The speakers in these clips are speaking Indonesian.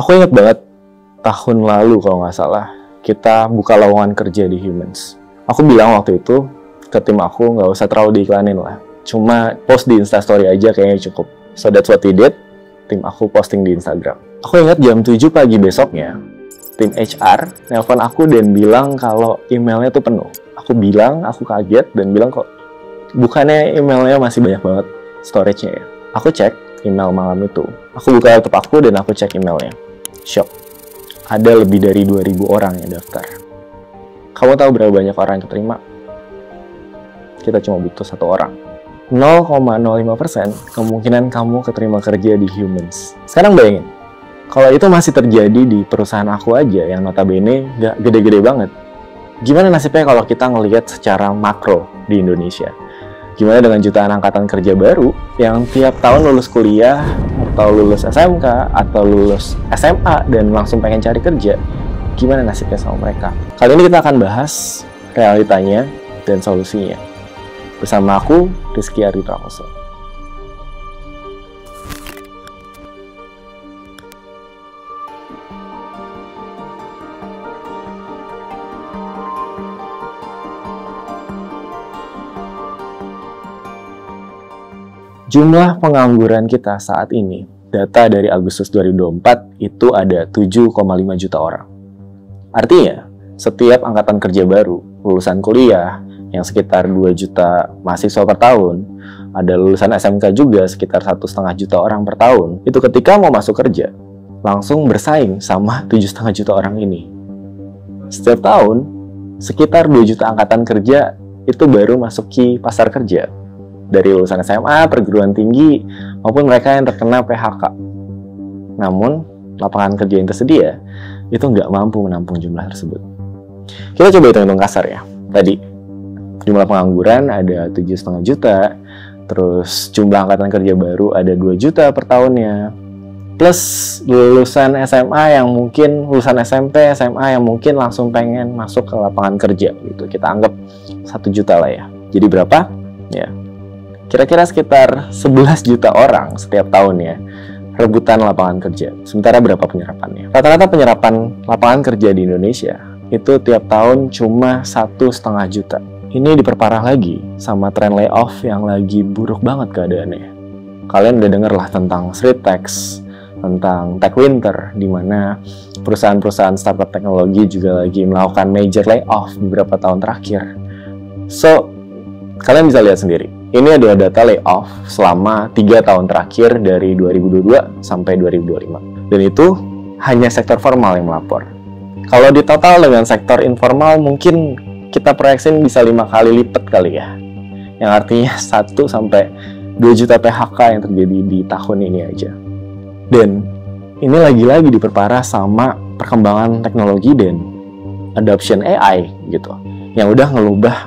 Aku ingat banget tahun lalu kalau nggak salah, kita buka lowongan kerja di Humans. Aku bilang waktu itu ke tim aku nggak usah terlalu diiklanin lah. Cuma post di Instastory aja kayaknya cukup. So that's what we did. Tim aku posting di Instagram. Aku ingat jam 7 pagi besoknya, tim HR nelpon aku dan bilang kalau emailnya tuh penuh. Aku kaget dan bilang kok bukannya emailnya masih banyak banget storage-nya ya. Aku cek email malam itu. Aku buka laptop aku dan aku cek emailnya. Shock. Ada lebih dari 2.000 orang yang daftar. Kamu tahu berapa banyak orang yang keterima? Kita cuma butuh 1 orang. 0,05% kemungkinan kamu keterima kerja di Humans. Sekarang bayangin, kalau itu masih terjadi di perusahaan aku aja yang notabene gak gede-gede banget. Gimana nasibnya kalau kita ngelihat secara makro di Indonesia? Gimana dengan jutaan angkatan kerja baru yang tiap tahun lulus kuliah atau lulus SMK atau lulus SMA dan langsung pengen cari kerja? Gimana nasibnya sama mereka? Kali ini kita akan bahas realitanya dan solusinya. Bersama aku, Rizky Ardi Pramoso. Jumlah pengangguran kita saat ini, data dari Agustus 2024 itu ada 7,5 juta orang. Artinya, setiap angkatan kerja baru, lulusan kuliah, yang sekitar 2 juta mahasiswa per tahun, ada lulusan SMK juga sekitar 1,5 juta orang per tahun, itu ketika mau masuk kerja, langsung bersaing sama 7,5 juta orang ini. Setiap tahun, sekitar 2 juta angkatan kerja itu baru masuki pasar kerja, dari lulusan SMA, perguruan tinggi, maupun mereka yang terkena PHK. Namun, lapangan kerja yang tersedia, itu nggak mampu menampung jumlah tersebut. Kita coba hitung-hitung kasar ya. Tadi, jumlah pengangguran ada 7,5 juta, terus jumlah angkatan kerja baru ada 2 juta per tahunnya, plus lulusan SMA yang mungkin, lulusan SMP, SMA yang mungkin langsung pengen masuk ke lapangan kerja gitu. Kita anggap 1 juta lah ya. Jadi berapa? Ya, kira-kira sekitar 11 juta orang setiap tahunnya rebutan lapangan kerja. Sementara berapa penyerapannya? Rata-rata penyerapan lapangan kerja di Indonesia itu tiap tahun cuma 1,5 juta. Ini diperparah lagi sama tren layoff yang lagi buruk banget keadaannya. Kalian udah denger lah tentang SriTech, tentang Tech Winter, di mana perusahaan-perusahaan startup teknologi juga lagi melakukan major layoff beberapa tahun terakhir. So, kalian bisa lihat sendiri. Ini adalah data layoff selama 3 tahun terakhir dari 2022 sampai 2025. Dan itu hanya sektor formal yang melapor. Kalau ditotal dengan sektor informal mungkin kita proyeksiin bisa 5 kali lipat kali ya. Yang artinya 1 sampai 2 juta PHK yang terjadi di tahun ini aja. Dan ini lagi-lagi diperparah sama perkembangan teknologi dan adoption AI gitu. Yang udah ngelubah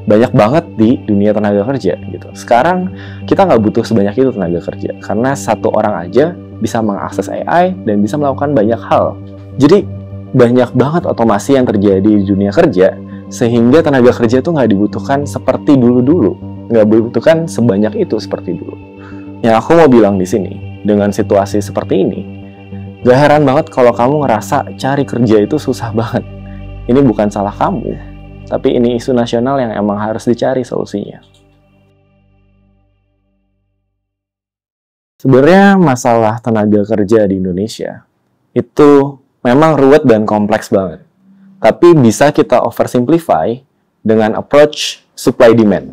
banyak banget di dunia tenaga kerja gitu. Sekarang kita nggak butuh sebanyak itu tenaga kerja. Karena 1 orang aja bisa mengakses AI dan bisa melakukan banyak hal. Jadi banyak banget otomasi yang terjadi di dunia kerja, sehingga tenaga kerja tuh nggak dibutuhkan seperti dulu-dulu, nggak dibutuhkan sebanyak itu seperti dulu. Yang aku mau bilang di sini, dengan situasi seperti ini, gak heran banget kalau kamu ngerasa cari kerja itu susah banget. Ini bukan salah kamu, tapi ini isu nasional yang emang harus dicari solusinya. Sebenarnya masalah tenaga kerja di Indonesia itu memang ruwet dan kompleks banget. Tapi bisa kita oversimplify dengan approach supply demand.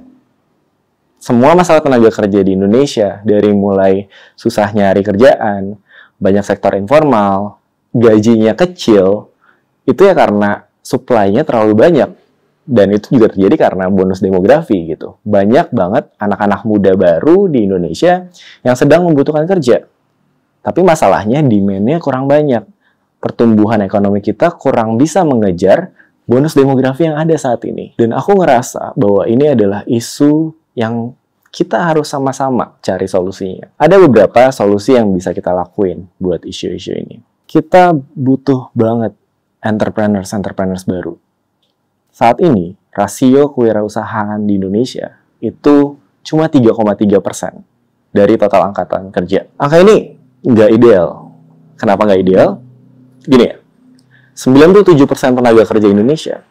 Semua masalah tenaga kerja di Indonesia, dari mulai susah nyari kerjaan, banyak sektor informal, gajinya kecil, itu ya karena supply-nya terlalu banyak. Dan itu juga terjadi karena bonus demografi gitu. Banyak banget anak-anak muda baru di Indonesia yang sedang membutuhkan kerja. Tapi masalahnya demand-nya kurang banyak. Pertumbuhan ekonomi kita kurang bisa mengejar bonus demografi yang ada saat ini. Dan aku ngerasa bahwa ini adalah isu yang kita harus sama-sama cari solusinya. Ada beberapa solusi yang bisa kita lakuin buat isu-isu ini. Kita butuh banget entrepreneurs baru. Saat ini, rasio kewirausahaan di Indonesia itu cuma 3,3% dari total angkatan kerja. Angka ini nggak ideal. Kenapa nggak ideal? Gini ya, 97% tenaga kerja Indonesia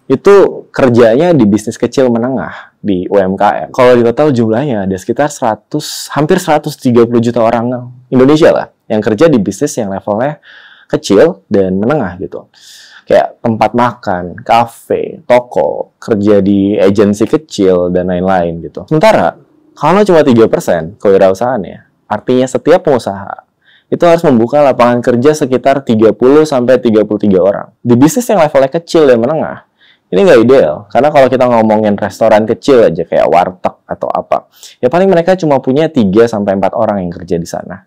itu kerjanya di bisnis kecil menengah, di UMKM. Kalau di total jumlahnya ada sekitar hampir 130 juta orang Indonesia lah, yang kerja di bisnis yang levelnya kecil dan menengah gitu. Kayak tempat makan, kafe, toko, kerja di agensi kecil, dan lain-lain gitu. Sementara, kalau cuma 3% kewirausahaannya, artinya setiap pengusaha itu harus membuka lapangan kerja sekitar 30-33 orang. Di bisnis yang levelnya kecil dan menengah, ini nggak ideal. Karena kalau kita ngomongin restoran kecil aja, kayak warteg atau apa, ya paling mereka cuma punya 3-4 orang yang kerja di sana.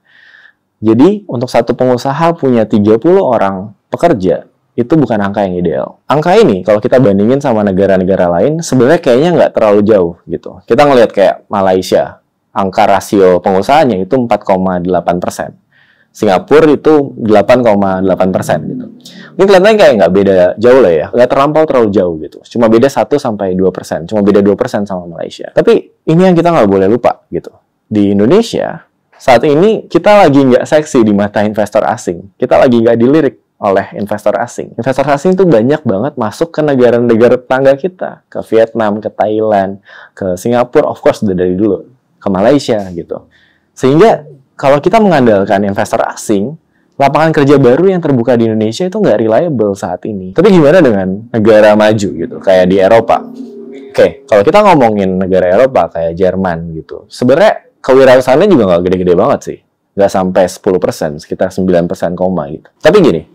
Jadi, untuk satu pengusaha punya 30 orang pekerja, itu bukan angka yang ideal. Angka ini, kalau kita bandingin sama negara-negara lain, sebenarnya kayaknya nggak terlalu jauh gitu. Kita ngelihat kayak Malaysia, angka rasio pengusahanya itu 4,8%. Singapura itu 8,8% gitu. Ini kelihatannya kayak nggak beda jauh lah ya, nggak terlalu jauh gitu. Cuma beda 1-2%, cuma beda 2% sama Malaysia. Tapi ini yang kita nggak boleh lupa gitu. Di Indonesia, saat ini kita lagi nggak seksi di mata investor asing. Kita lagi nggak dilirik oleh investor asing. Investor asing itu banyak banget masuk ke negara-negara tetangga kita. Ke Vietnam, ke Thailand, ke Singapura, of course udah dari dulu. Ke Malaysia gitu. Sehingga kalau kita mengandalkan investor asing, lapangan kerja baru yang terbuka di Indonesia itu nggak reliable saat ini. Tapi gimana dengan negara maju gitu, kayak di Eropa? Oke, kalau kita ngomongin negara Eropa kayak Jerman gitu, sebenarnya kewirausahaannya juga nggak gede-gede banget sih. Nggak sampai 10%, sekitar 9% koma gitu. Tapi gini,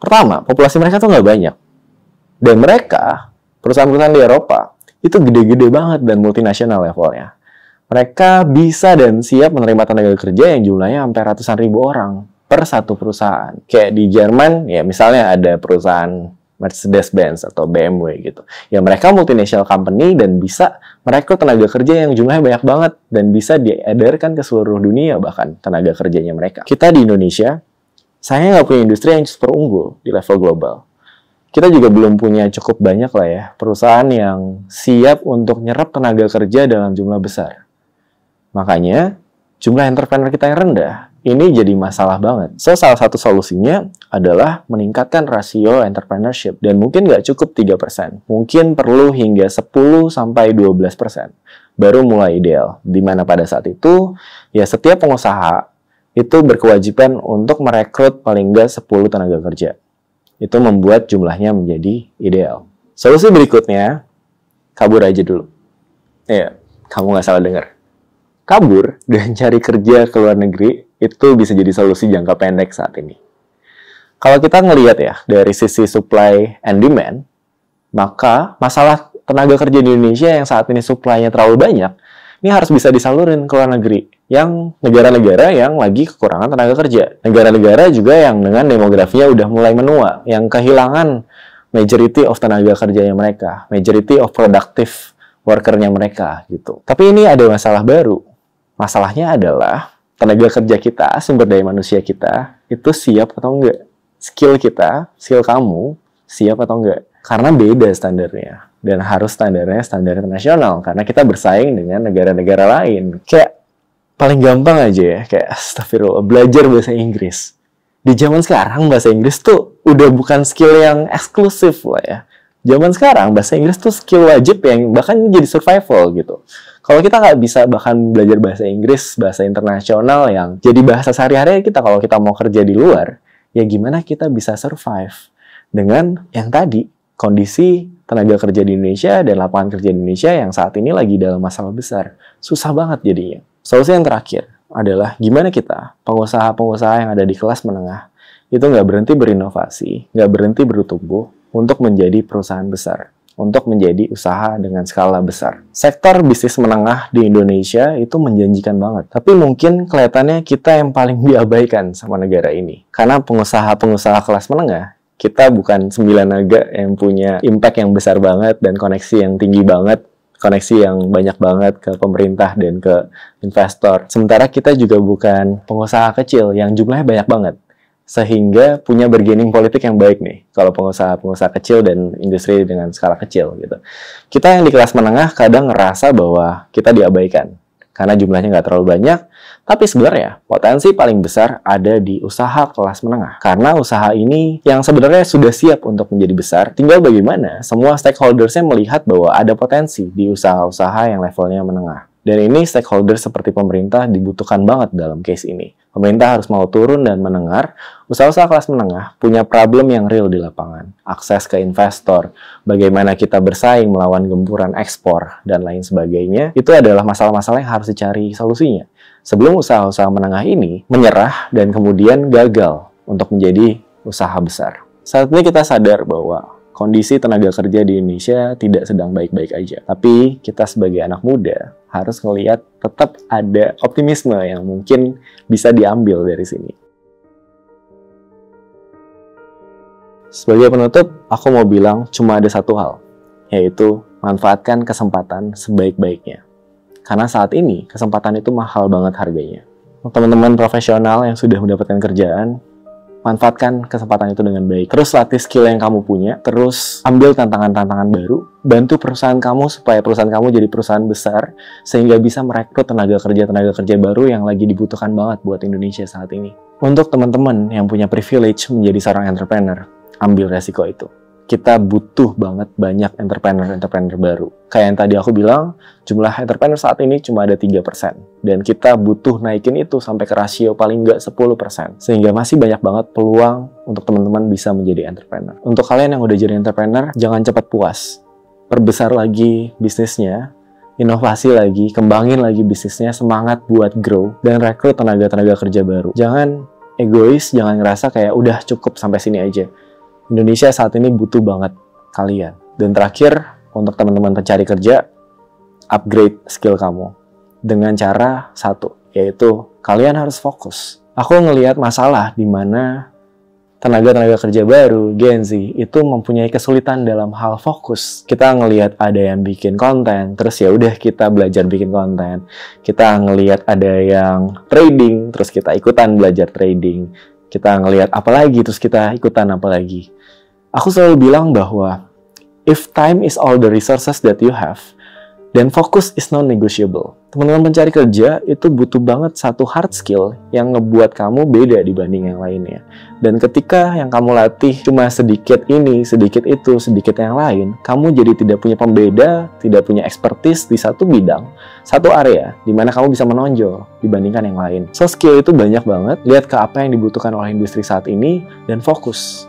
pertama, populasi mereka tuh nggak banyak. Dan mereka, perusahaan-perusahaan di Eropa, itu gede-gede banget dan multinasional levelnya. Mereka bisa dan siap menerima tenaga kerja yang jumlahnya sampai ratusan ribu orang per satu perusahaan. Kayak di Jerman, ya misalnya ada perusahaan Mercedes-Benz atau BMW gitu. Ya mereka multinational company dan bisa merekrut tenaga kerja yang jumlahnya banyak banget dan bisa diedarkan ke seluruh dunia bahkan tenaga kerjanya mereka. Kita di Indonesia, sayangnya nggak punya industri yang super unggul di level global. Kita juga belum punya cukup banyak lah ya perusahaan yang siap untuk nyerap tenaga kerja dalam jumlah besar. Makanya, jumlah entrepreneur kita yang rendah, ini jadi masalah banget. So, salah satu solusinya adalah meningkatkan rasio entrepreneurship. Dan mungkin nggak cukup 3%. Mungkin perlu hingga 10-12%. Baru mulai ideal. Dimana pada saat itu, ya setiap pengusaha itu berkewajiban untuk merekrut paling nggak 10 tenaga kerja. Itu membuat jumlahnya menjadi ideal. Solusi berikutnya, kabur aja dulu. Ya, kamu nggak salah dengar. Kabur dan cari kerja ke luar negeri itu bisa jadi solusi jangka pendek saat ini. Kalau kita ngelihat ya dari sisi supply and demand, maka masalah tenaga kerja di Indonesia yang saat ini supply-nya terlalu banyak, ini harus bisa disalurin ke luar negeri. Yang negara-negara yang lagi kekurangan tenaga kerja. Negara-negara juga yang dengan demografinya udah mulai menua, yang kehilangan majority of tenaga kerjanya mereka, majority of productive worker-nya mereka gitu. Tapi ini ada masalah baru. Masalahnya adalah tenaga kerja kita, sumber daya manusia kita, itu siap atau enggak? Skill kita, skill kamu, siap atau enggak? Karena beda standarnya. Dan harus standarnya standar internasional. Karena kita bersaing dengan negara-negara lain. Kayak paling gampang aja ya, kayak astagfirullah, belajar bahasa Inggris. Di zaman sekarang bahasa Inggris tuh udah bukan skill yang eksklusif lah ya. Zaman sekarang bahasa Inggris tuh skill wajib yang bahkan jadi survival gitu. Kalau kita nggak bisa bahkan belajar bahasa Inggris, bahasa internasional yang jadi bahasa sehari-hari kita kalau kita mau kerja di luar, ya gimana kita bisa survive dengan yang tadi, kondisi tenaga kerja di Indonesia dan lapangan kerja di Indonesia yang saat ini lagi dalam masalah besar. Susah banget jadinya. Solusi yang terakhir adalah gimana kita, pengusaha-pengusaha yang ada di kelas menengah, itu nggak berhenti berinovasi, nggak berhenti bertumbuh untuk menjadi perusahaan besar. Untuk menjadi usaha dengan skala besar. Sektor bisnis menengah di Indonesia itu menjanjikan banget. Tapi mungkin kelihatannya kita yang paling diabaikan sama negara ini. Karena pengusaha-pengusaha kelas menengah, kita bukan 9 naga yang punya impact yang besar banget dan koneksi yang tinggi banget. Koneksi yang banyak banget ke pemerintah dan ke investor. Sementara kita juga bukan pengusaha kecil yang jumlahnya banyak banget. Sehingga punya bargaining politik yang baik nih kalau pengusaha-pengusaha kecil dan industri dengan skala kecil gitu. Kita yang di kelas menengah kadang ngerasa bahwa kita diabaikan karena jumlahnya nggak terlalu banyak, Tapi sebenarnya potensi paling besar ada di usaha kelas menengah. Karena usaha ini yang sebenarnya sudah siap untuk menjadi besar, tinggal bagaimana semua stakeholdersnya melihat bahwa ada potensi di usaha-usaha yang levelnya menengah. Dan ini stakeholder seperti pemerintah dibutuhkan banget dalam case ini. Pemerintah harus mau turun dan mendengar usaha-usaha kelas menengah punya problem yang real di lapangan. Akses ke investor, bagaimana kita bersaing melawan gempuran ekspor, dan lain sebagainya. Itu adalah masalah-masalah yang harus dicari solusinya. Sebelum usaha-usaha menengah ini menyerah dan kemudian gagal untuk menjadi usaha besar. Saat ini kita sadar bahwa kondisi tenaga kerja di Indonesia tidak sedang baik-baik aja. Tapi kita sebagai anak muda harus ngelihat tetap ada optimisme yang mungkin bisa diambil dari sini. Sebagai penutup, aku mau bilang cuma ada satu hal, yaitu manfaatkan kesempatan sebaik-baiknya. Karena saat ini, kesempatan itu mahal banget harganya. Untuk teman-teman profesional yang sudah mendapatkan kerjaan, manfaatkan kesempatan itu dengan baik. Terus latih skill yang kamu punya, terus ambil tantangan-tantangan baru, bantu perusahaan kamu supaya perusahaan kamu jadi perusahaan besar, sehingga bisa merekrut tenaga kerja baru yang lagi dibutuhkan banget buat Indonesia saat ini. Untuk teman-teman yang punya privilege menjadi seorang entrepreneur, ambil resiko itu. Kita butuh banget banyak entrepreneur baru. Kayak yang tadi aku bilang, jumlah entrepreneur saat ini cuma ada 3%. Dan kita butuh naikin itu sampai ke rasio paling nggak 10%. Sehingga masih banyak banget peluang untuk teman-teman bisa menjadi entrepreneur. Untuk kalian yang udah jadi entrepreneur, jangan cepat puas. Perbesar lagi bisnisnya, inovasi lagi, kembangin lagi bisnisnya, semangat buat grow, dan rekrut tenaga kerja baru. Jangan egois, jangan ngerasa kayak udah cukup sampai sini aja. Indonesia saat ini butuh banget kalian. Dan terakhir, untuk teman-teman pencari kerja, upgrade skill kamu. Dengan cara satu, yaitu kalian harus fokus. Aku ngelihat masalah di mana tenaga kerja baru, Gen Z, itu mempunyai kesulitan dalam hal fokus. Kita ngelihat ada yang bikin konten, terus ya udah kita belajar bikin konten. Kita ngelihat ada yang trading, terus kita ikutan belajar trading. Kita ngelihat apa lagi, terus kita ikutan apa lagi. Aku selalu bilang bahwa if time is all the resources that you have, then focus is non-negotiable. Teman-teman pencari kerja itu butuh banget satu hard skill yang ngebuat kamu beda dibanding yang lainnya. Dan ketika yang kamu latih cuma sedikit ini, sedikit itu, sedikit yang lain, kamu jadi tidak punya pembeda, tidak punya expertise di satu bidang, satu area, di mana kamu bisa menonjol dibandingkan yang lain. So, skill itu banyak banget. Lihat ke apa yang dibutuhkan oleh industri saat ini, dan fokus.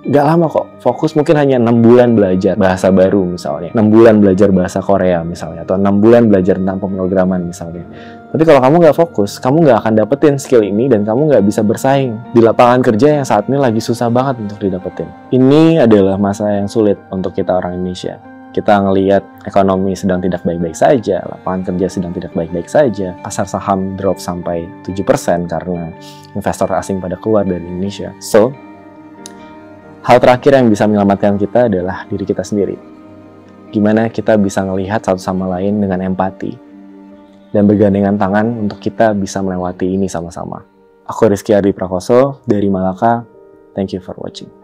Gak lama kok, fokus mungkin hanya 6 bulan belajar bahasa baru misalnya, 6 bulan belajar bahasa Korea misalnya, atau 6 bulan belajar tentang pemrograman misalnya. Tapi kalau kamu gak fokus, kamu gak akan dapetin skill ini dan kamu gak bisa bersaing di lapangan kerja yang saat ini lagi susah banget untuk didapetin. Ini adalah masa yang sulit untuk kita orang Indonesia. Kita ngelihat ekonomi sedang tidak baik-baik saja, lapangan kerja sedang tidak baik-baik saja, pasar saham drop sampai 7% karena investor asing pada keluar dari Indonesia. So, hal terakhir yang bisa menyelamatkan kita adalah diri kita sendiri. Gimana kita bisa melihat satu sama lain dengan empati dan bergandengan tangan untuk kita bisa melewati ini sama-sama. Aku Rizky Adi Prakoso dari Malaka. Thank you for watching.